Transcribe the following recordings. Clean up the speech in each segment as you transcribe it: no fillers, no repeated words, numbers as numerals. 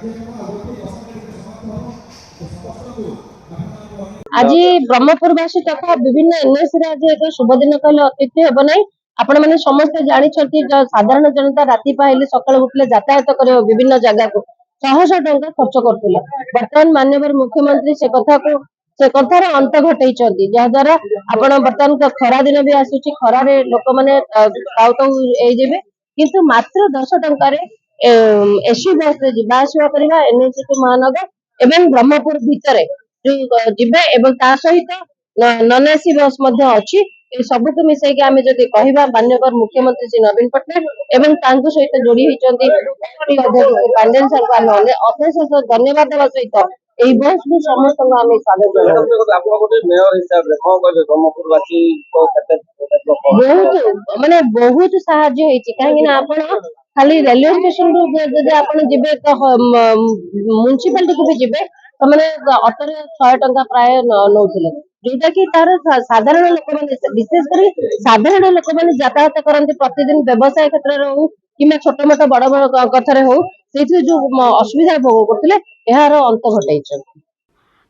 आज ब्रह्मपुरवासी तथा विभिन्न एनएससी आज एक शुभ दिन कहले अत्युक्ति हेब ना। आपण मैंने समस्ते जानते साधारण जनता राति पाइले सकाल उठले यातायात कर विभिन्न जगह को 100 टंका खर्च करते। बर्तमान माननीय मुख्यमंत्री से कथार अंत घटई जहाद्वारा आपण बर्तमान खरा दिन भी आसूची खरार लोक मैंने जीवे किंतु मात्र 10 टंकार एसी बस जा आसवा एनएचसी महानगर एवं ब्रह्मपुर भितर जीवे एवं ता सहित नन एसी बस अच्छी सबको मिसई आम जदि कहवा मान्यवर मुख्यमंत्री श्री नवीन पट्टनायक एवं सहित जोड़ी होती पांडेन सर को आम अशेष धन्यवाद देवा सहित यही बस को समस्त आम स्वागत बहुत माने बहुत साहाय्य कहीं खाली रेलवे स्टेशन जी म्यूनिसिपालिटी को भी जीवे मैंने अटो 100 टंका प्राय नौले जोटा कि तार साधारण लोक मैंने विशेषकर साधारण लोक मैंने यातायात करते प्रतिदिन व्यवसाय क्षेत्र में हो कि छोट मोट बड़ बड़ कथार हो जो असुविधा भोग करते यार अंत घटाई।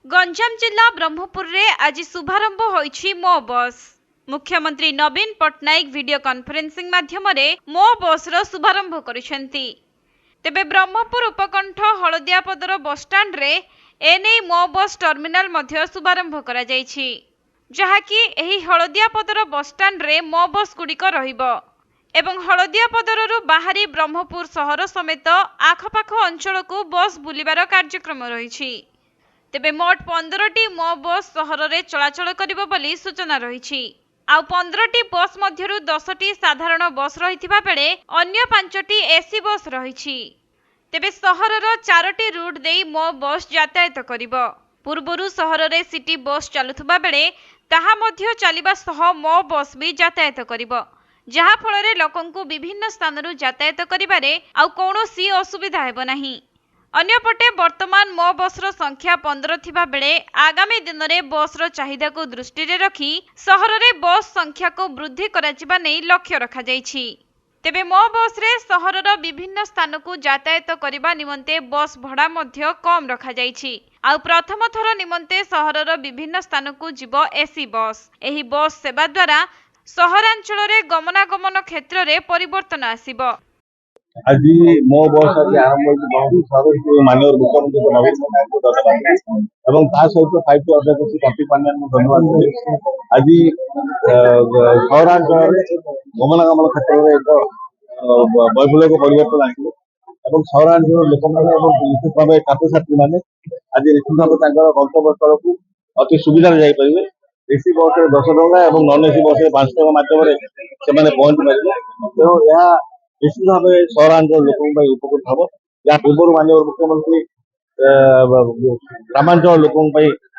गंजाम जिला ब्रह्मपुर रे आज शुभारंभ होईछि मो बस। मुख्यमंत्री नवीन पट्टनायक वीडियो कॉन्फ्रेंसिंग माध्यम मो बस रो शुभारंभ करिसेंती। तेबे ब्रह्मपुर उपकंठ हलदियापदर बस स्टैंड रे एने मो बस टर्मिनाल मध्य शुभारंभ करा जायछि जहाकि एही हलदियापदर बस स्टैंड रे मो बस गुड़िक रहिबो एवं हलदियापदरु बाहरी ब्रह्मपुर सहर समेत आखपाख अंचल को बस बुलिबार कार्यक्रम रहिछि। तेबे मोट 15टी मो बस सहर रे चलाचल करिबो बोली सूचना रहिछि। आउ 15टी बस मध्यरु 10टी साधारण बस रहिथिबा बेले अन्य 5टी एसी बस रहिछि। तेबे सहरर 4टी रूट देई मो बस यातायात करिबो। पूर्वरु सहर रे सिटी बस चालुथबा बेले ताहा मध्य चलिबा सह मो बस भी यातायात करिबो जहा फल रे लोकंकु विभिन्न स्थानरु यातायात करिबारे आउ कोनोसी असुविधा हेबो नाही। अन्यपटे वर्तमान मो बसर संख्या 15 थिबा बेले आगामी दिन में बसर चाहिदा को दृष्टि रे रखी सहर रे बस संख्या को वृद्धि कराजिबा नै लक्ष्य रखा जायछि। तेबे मो बस रे सहरर विभिन्न स्थान को यातायात करिबा निमंते बस भड़ा मध्य कम रखा जायछि। आउ प्रथम थर निमंते सहरर विभिन्न स्थान को जीव एसी बस। एही बस सेवा द्वारा सहरांचल रे गमनागमन क्षेत्र रे परिवर्तन आसीबो। आज मो बस आज आरंभ होती माननीय मुख्यमंत्री नवीन पट्टनायक एवं ता सहित साहित्य अध्यक्ष कपी पांड्यान धन्यवाद देवी। आज सहरांचल गमनागमन क्षेत्र में एक वैफल्य परिवर्तन आए सहरांचल लोक मैंने विशेष भाव छात्र छात्री मैंने आज निश्चित भाव गंतव्य स्थल को अति सुविधा जापारे। एसी बस 10 टंका और नन एसी बस 5 टंका मध्यम से पहुंची पारे। तेणु यह निश्चित भाव सहरांचल लोक उपकृत हम जहाँ पूर्व माननीय मुख्यमंत्री ग्रामांचल लोक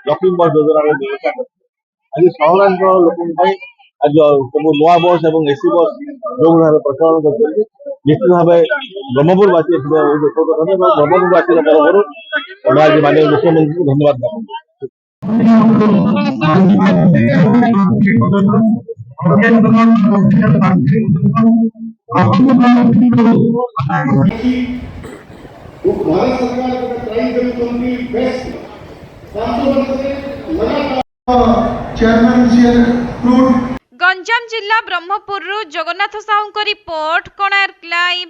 लक्ष्मी बस योजना व्यवस्था कर आज सहरांचल लोक आज सब नुआ बस और एसी बस जो भाव प्रचलन कर निश्चित भाव ब्रह्मपुरवासी ब्रह्मपुरवासी तरफ आज माननीय मुख्यमंत्री को धन्यवाद ज्ञापन। भारत सरकार को ट्राई करी बेस्ट गंजाम जिला ब्रह्मपुर जगन्नाथ साहू रिपोर्ट कोणार्क लाइव।